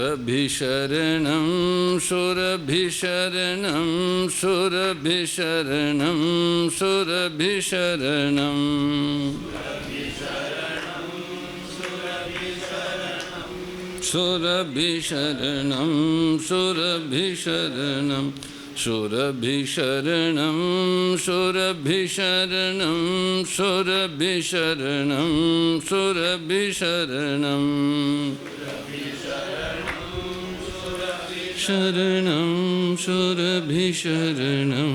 सुरभिशरणं सुरभिशरणं सुरभिशरणं सुरभिशरणं सुरभिशरणं सुरभिशरणं सुरभिशरणं सुरभिशरणं सुरभिशरणं सुरभिशरणं शरणं सुरभिशरणं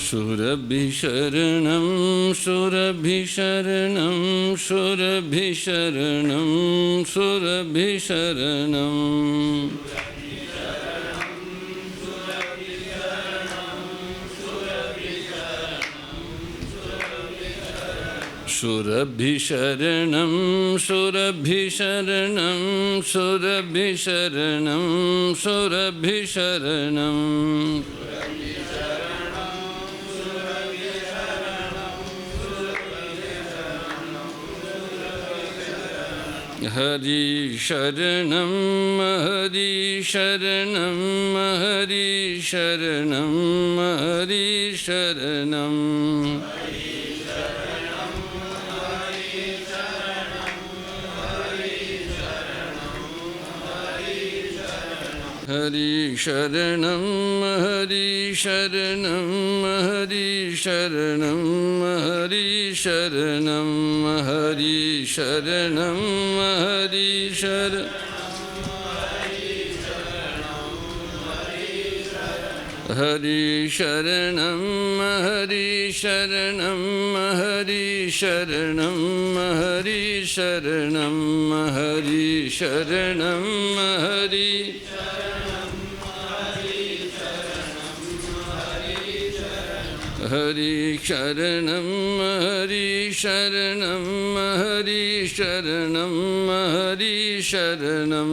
सुरभिशरणं सुरभिशरणं सुरभिशरणं सुरभिशरणं सुरभिशरणं सुरभिशरणं सुरभिशरणं सुरभिशरणं हरि शरणं हरि शरणं हरि शरणं हरि शरणं हरि शरणं हरि शरणं हरि शरणं हरि शरणं हरि शरणं हरि शरणं हरि शरणं हरि शरणं हरि शरणं हरि शरणं हरि शरणं हरि हरि शरणं हरि शरणं हरि शरणं हरि शरणं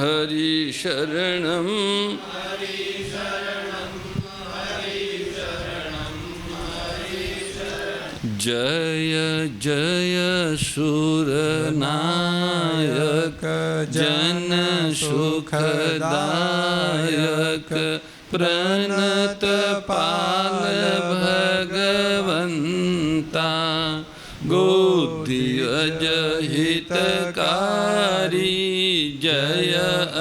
हरि शरणं जय जय सुरनायक जन सुखदायक प्रणत पाल भगवंता गोदियज हितकारी जय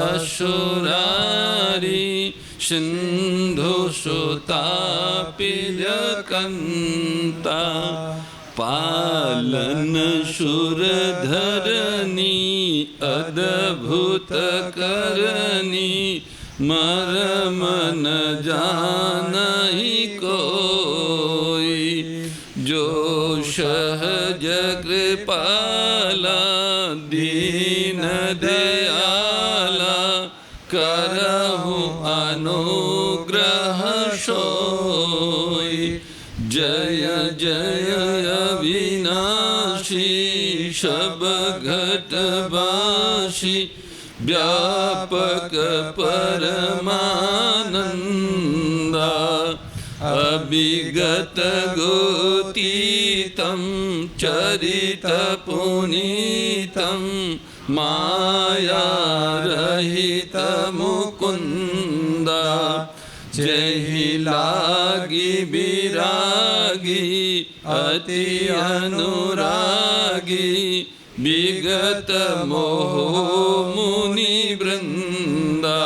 असुरारी सिंधु सुतापिलकंता पालन सुरधरनी अद्भुत करनी मरम न जानहि कोई जो सहज कृपाला दीन दयाला करहु अनुग्रह सोई जय जय अविनाशी सब घटवासी व्यापक परमानंदा अभिगत गोतीतं चरित पुनीतं माया रहित मुकुंदा जहि लागी विरागी अति अनुरागी विगत मोह मुनि वृंदा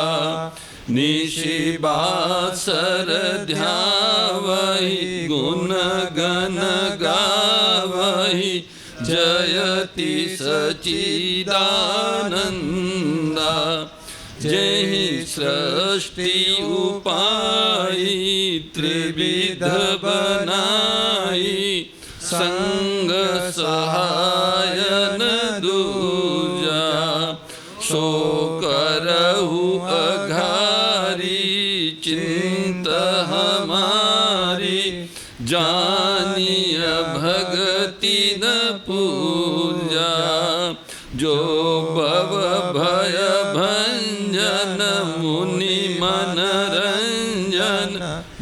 निशिबासर ध्यावहि गुण गण गावहि जयति सच्चिदानंदा जहि सृष्टि उपाई त्रिविध बनाई संग सहायन दूजा सो करहु अघारी चिंत हमारी जानिय भगति न पूजा जो भव भय भंजन मुनि मनरंजन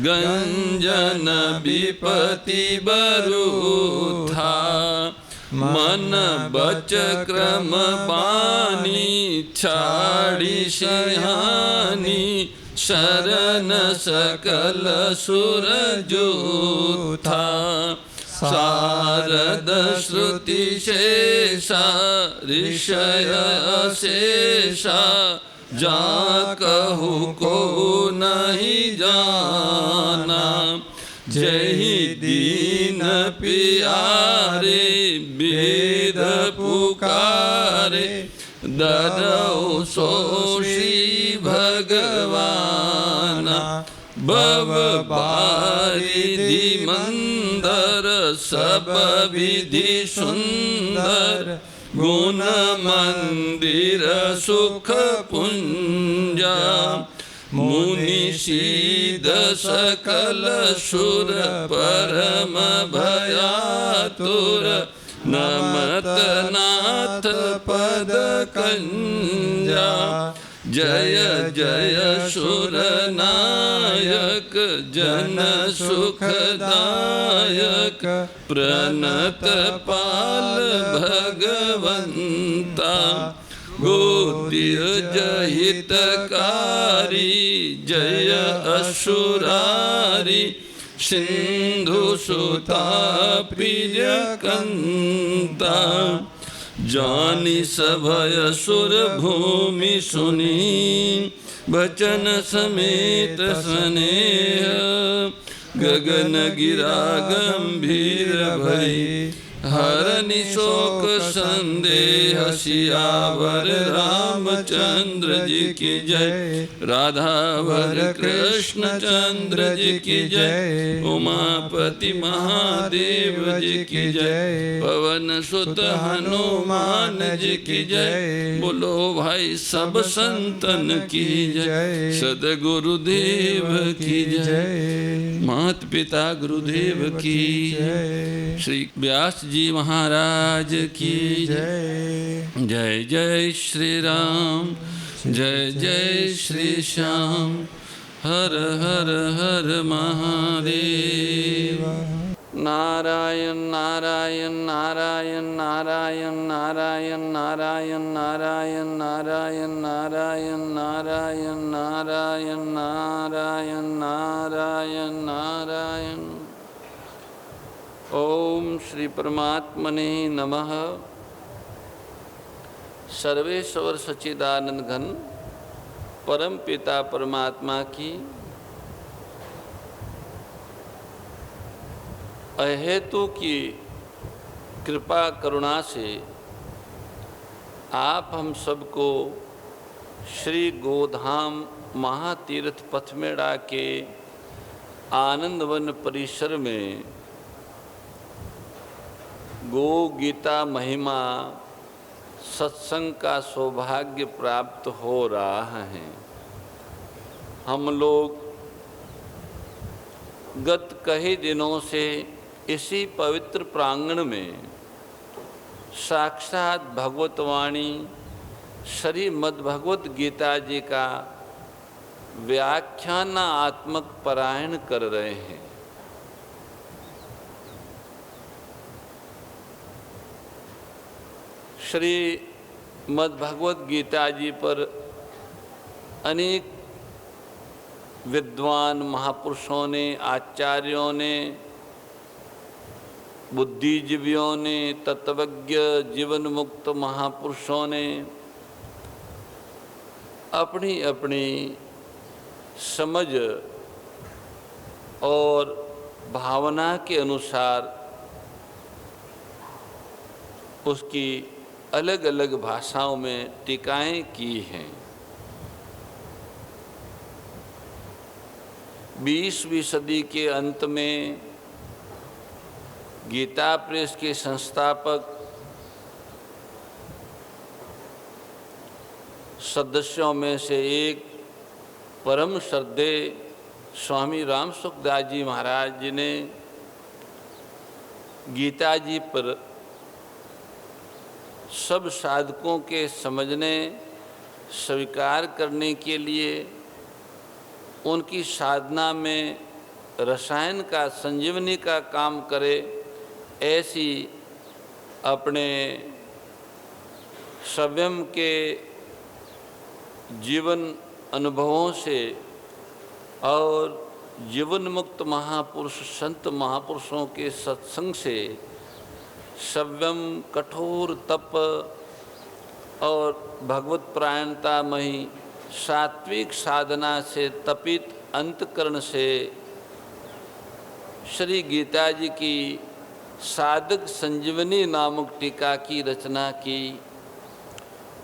गंजन विपति बरूथा मन बच क्रम पानी छाड़ी सिंहानी शरण सकल सुर जूथा शारद श्रुति शेषा ऋषय शेषा जा कहू को नहीं जाना जही दीन पियारे वेद पुकारे दरौ सो श्री भगवाना भव बारिधि मंदर सब विधि सुंदर गुण मंदिर सुख पुंजा मुनि सीध सकल सुर परम भयातुर नमत नाथ पद कंजा जय जय सुर नायक जन सुखदायक प्रणत पाल भगवंता गोदिय जहितकारी जय असुरारी सिंधु सुता प्रिय कंता जानी सभय सुर भूमि सुनी बचन समेत स्नेह गगन गिरा गंभीर भई हरनि शोक संदेह सियावर रामचंद्र जी की जय राधावर कृष्ण चंद्र जी की जय उमापति महादेव जी की जय पवन सुत हनुमान जी की जय बोलो भाई सब संतन की जय सदगुरुदेव की जय मात पिता गुरुदेव की जय श्री व्यास जी महाराज की जय जय जय श्री राम जय जय श्री श्याम हर हर हर महादेव नारायण नारायण नारायण नारायण नारायण नारायण नारायण नारायण नारायण नारायण नारायण नारायण नारायण नारायण ओम श्री परमात्मने नमः। सर्वेश्वर सच्चिदानंद घन परम पिता परमात्मा की अहेतु की कृपा करुणा से आप हम सबको श्री गोधाम महातीर्थ पथमेड़ा के आनंदवन परिसर में गो गीता महिमा सत्संग का सौभाग्य प्राप्त हो रहा है। हम लोग गत कई दिनों से इसी पवित्र प्रांगण में साक्षात भगवतवाणी श्रीमद् भगवत गीता जी का व्याख्यानात्मक पारायण कर रहे हैं। श्रीमद् भगवत गीता जी पर अनेक विद्वान महापुरुषों ने, आचार्यों ने, बुद्धिजीवियों ने, तत्वज्ञ जीवन मुक्त महापुरुषों ने अपनी अपनी समझ और भावना के अनुसार उसकी अलग अलग भाषाओं में टीकाएं की हैं। 20वीं सदी के अंत में गीता प्रेस के संस्थापक सदस्यों में से एक परम श्रद्धेय स्वामी राम सुखदास जी महाराज जी ने गीता जी पर सब साधकों के समझने स्वीकार करने के लिए उनकी साधना में रसायन का संजीवनी का काम करे, ऐसी अपने स्वयं के जीवन अनुभवों से और जीवन मुक्त महापुरुष संत महापुरुषों के सत्संग से संयम, कठोर तप और भगवत परायणतामयी सात्विक साधना से तपित अंतकरण से श्री गीता जी की साधक संजीवनी नामक टीका की रचना की।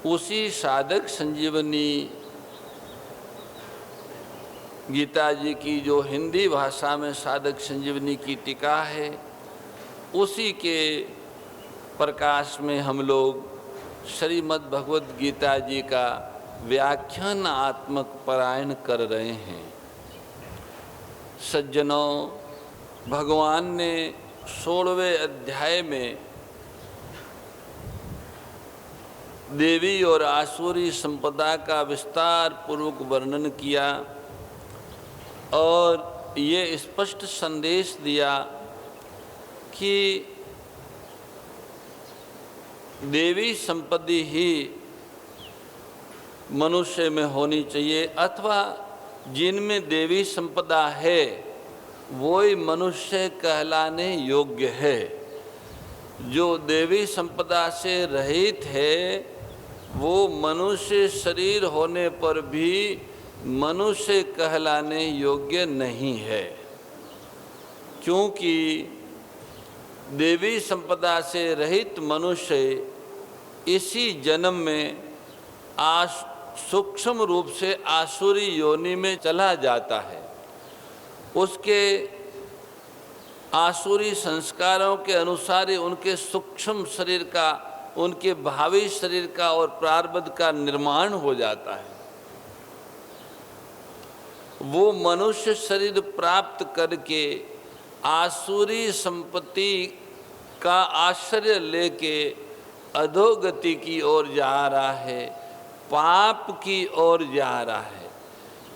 उसी साधक संजीवनी गीता जी की जो हिंदी भाषा में साधक संजीवनी की टीका है, उसी के प्रकाश में हम लोग श्रीमद् भगवद गीता जी का व्याख्यानात्मक पारायण कर रहे हैं। सज्जनों, भगवान ने 16वें अध्याय में देवी और आसुरी संपदा का विस्तार पूर्वक वर्णन किया और ये स्पष्ट संदेश दिया कि देवी संपत्ति ही मनुष्य में होनी चाहिए, अथवा जिनमें देवी संपदा है वो ही मनुष्य कहलाने योग्य है। जो देवी संपदा से रहित है वो मनुष्य शरीर होने पर भी मनुष्य कहलाने योग्य नहीं है, क्योंकि देवी संपदा से रहित मनुष्य इसी जन्म में सूक्ष्म रूप से आसुरी योनि में चला जाता है। उसके आसुरी संस्कारों के अनुसार ही उनके सूक्ष्म शरीर का, उनके भावी शरीर का और प्रारब्ध का निर्माण हो जाता है। वो मनुष्य शरीर प्राप्त करके आसुरी संपत्ति का आश्रय लेके अधोगति की ओर जा रहा है, पाप की ओर जा रहा है।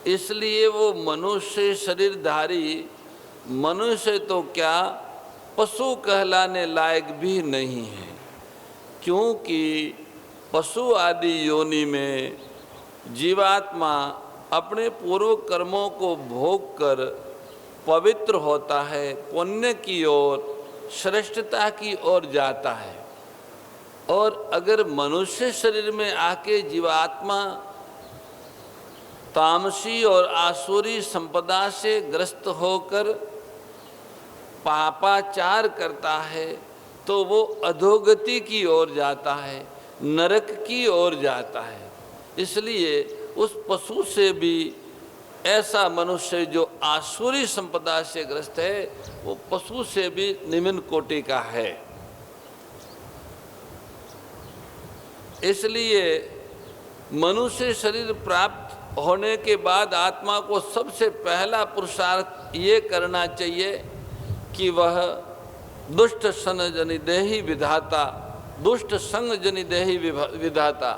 इसलिए वो मनुष्य शरीरधारी मनुष्य तो क्या पशु कहलाने लायक भी नहीं है, क्योंकि पशु आदि योनि में जीवात्मा अपने पूर्व कर्मों को भोग कर पवित्र होता है, पुण्य की ओर, श्रेष्ठता की ओर जाता है। और अगर मनुष्य शरीर में आके जीवात्मा तामसी और आसुरी संपदा से ग्रस्त होकर पापाचार करता है तो वो अधोगति की ओर जाता है, नरक की ओर जाता है। इसलिए उस पशु से भी ऐसा मनुष्य जो आसुरी संपदा से ग्रस्त है वो पशु से भी निम्न कोटि का है। इसलिए मनुष्य शरीर प्राप्त होने के बाद आत्मा को सबसे पहला पुरुषार्थ ये करना चाहिए कि वह दुष्ट सन जनि देहि विधाता, दुष्ट संग जनि देहि विधाता,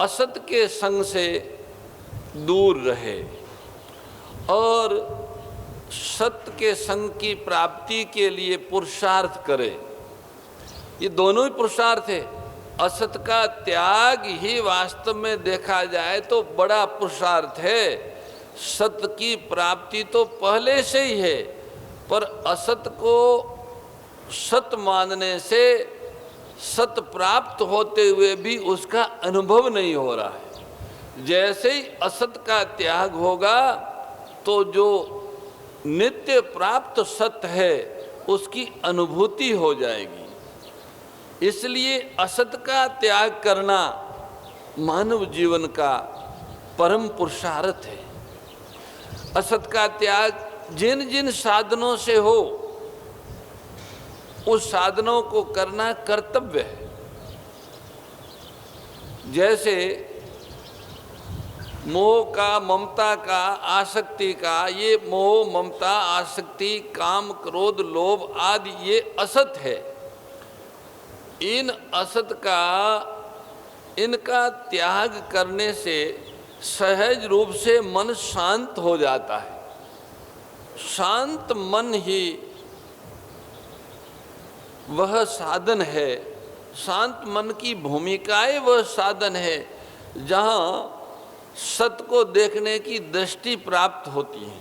असत के संग से दूर रहे और सत्य के संग की प्राप्ति के लिए पुरुषार्थ करे। ये दोनों ही पुरुषार्थ है। असत का त्याग ही वास्तव में देखा जाए तो बड़ा पुरुषार्थ है। सत्य की प्राप्ति तो पहले से ही है, पर असत को सत्य मानने से सत्य प्राप्त होते हुए भी उसका अनुभव नहीं हो रहा है। जैसे ही असत का त्याग होगा तो जो नित्य प्राप्त सत्य है उसकी अनुभूति हो जाएगी। इसलिए असत का त्याग करना मानव जीवन का परम पुरुषार्थ है। असत का त्याग जिन जिन साधनों से हो उस साधनों को करना कर्तव्य है। जैसे मोह का, ममता का, आसक्ति का, ये मोह, ममता, आसक्ति, काम, क्रोध, लोभ आदि ये असत है। इन असत का, इनका त्याग करने से सहज रूप से मन शांत हो जाता है। शांत मन ही वह साधन है, शांत मन की भूमिकाएं वह साधन है जहाँ सत को देखने की दृष्टि प्राप्त होती है,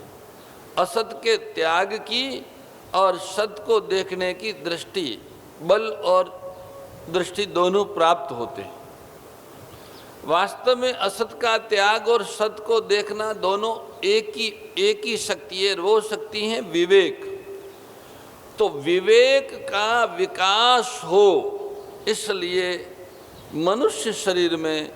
असत के त्याग की और सत को देखने की दृष्टि, बल और दृष्टि दोनों प्राप्त होते हैं। वास्तव में असत का त्याग और सत को देखना दोनों एक ही शक्ति है, वो शक्ति है विवेक। तो विवेक का विकास हो, इसलिए मनुष्य शरीर में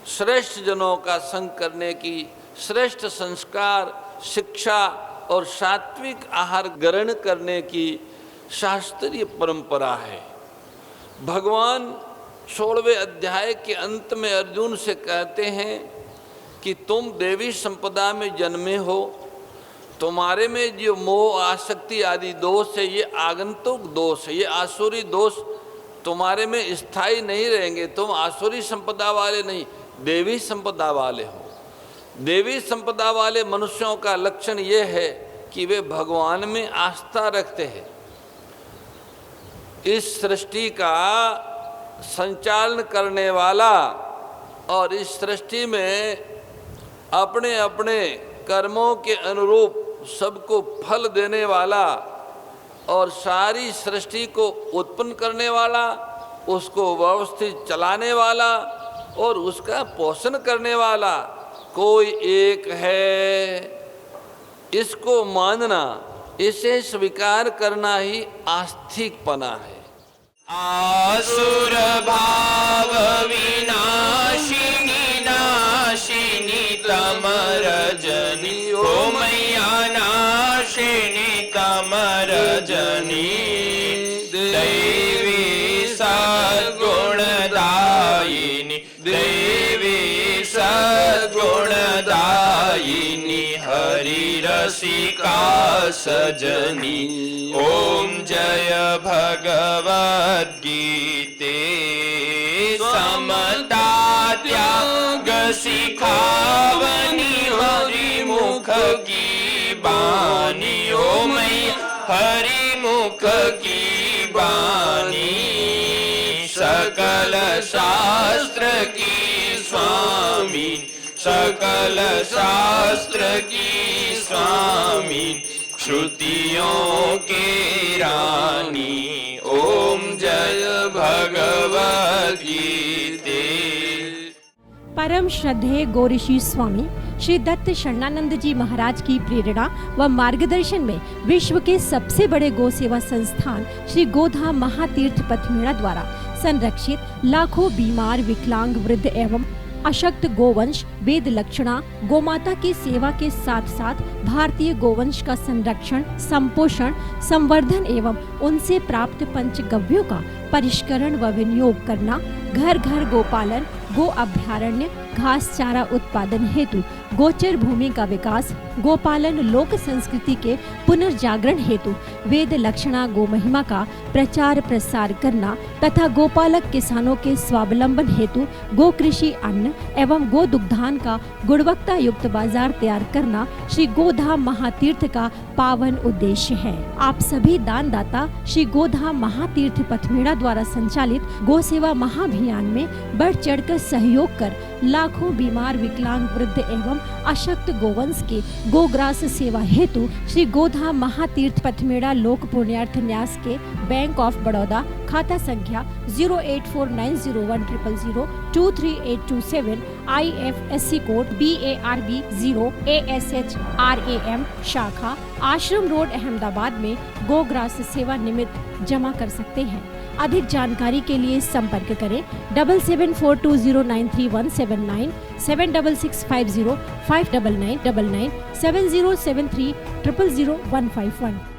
श्रेष्ठ जनों का संग करने की, श्रेष्ठ संस्कार, शिक्षा और सात्विक आहार ग्रहण करने की शास्त्रीय परंपरा है। भगवान 16वें अध्याय के अंत में अर्जुन से कहते हैं कि तुम देवी संपदा में जन्मे हो, तुम्हारे में जो मोह आसक्ति आदि दोष है, ये आगंतुक दोष है, ये आसुरी दोष तुम्हारे में स्थायी नहीं रहेंगे। तुम आसुरी संपदा वाले नहीं, देवी संपदा वाले हो। देवी संपदा वाले मनुष्यों का लक्षण ये है कि वे भगवान में आस्था रखते हैं। इस सृष्टि का संचालन करने वाला और इस सृष्टि में अपने अपने कर्मों के अनुरूप सबको फल देने वाला और सारी सृष्टि को उत्पन्न करने वाला, उसको व्यवस्थित चलाने वाला और उसका पोषण करने वाला कोई एक है। इसको मानना, इसे स्वीकार करना ही आस्तिकपना है। आसुर भाव विनाशिनी नाशिनी तमरजनी, ओ मैया नाशिनी तमरजनी, दैवी सद्गुणदायिनी, दैवी सद्गुणदायिनी, हरि रसिका सजनी। ओम जय भगवद्गीते समता त्याग सिखावनी, हरि मुख की बानी, ओ मैया हरि मुख की बानी, सकल शास्त्र की स्वामी, सकल शास्त्र की स्वामी, श्रुतियों के रानी। ओम जय भगवद्गीते। परम श्रद्धेय गौरीशी स्वामी श्री दत्त शरणानंद जी महाराज की प्रेरणा व मार्गदर्शन में विश्व के सबसे बड़े गौ सेवा संस्थान श्री गोधाम महातीर्थ पथमेड़ा द्वारा संरक्षित लाखों बीमार, विकलांग, वृद्ध एवं अशक्त गोवंश वेद लक्षणा गोमाता की सेवा के साथ साथ भारतीय गोवंश का संरक्षण, संपोषण, संवर्धन एवं उनसे प्राप्त पंचगव्यों का परिष्करण व विनियोग करना, घर घर गोपालन, गो अभ्यारण्य, घास चारा उत्पादन हेतु गोचर भूमि का विकास, गोपालन लोक संस्कृति के पुनर्जागरण हेतु वेद लक्षणा गो महिमा का प्रचार प्रसार करना तथा गोपालक किसानों के स्वावलंबन हेतु गो कृषि अन्न एवं गो दुग्धान का गुणवत्ता युक्त बाजार तैयार करना श्री गोधाम महातीर्थ का पावन उद्देश्य है। आप सभी दानदाता श्री गोधाम महातीर्थ पथमेड़ा द्वारा संचालित गो सेवा महाअभियान में बढ़ चढ़कर सहयोग कर लाखों बीमार, विकलांग, वृद्ध एवं अशक्त गोवंश के गोग्रास सेवा हेतु श्री गोधाम महातीर्थ पथमेड़ा लोक पुण्यार्थ न्यास के बैंक ऑफ बड़ौदा खाता संख्या 084901000238827 IFSC कोड BARB 0 ASHRAM शाखा आश्रम रोड अहमदाबाद में गोग्रास सेवा निमित्त जमा कर सकते हैं। अधिक जानकारी के लिए संपर्क करें 7742093179 7665059999 7073000151।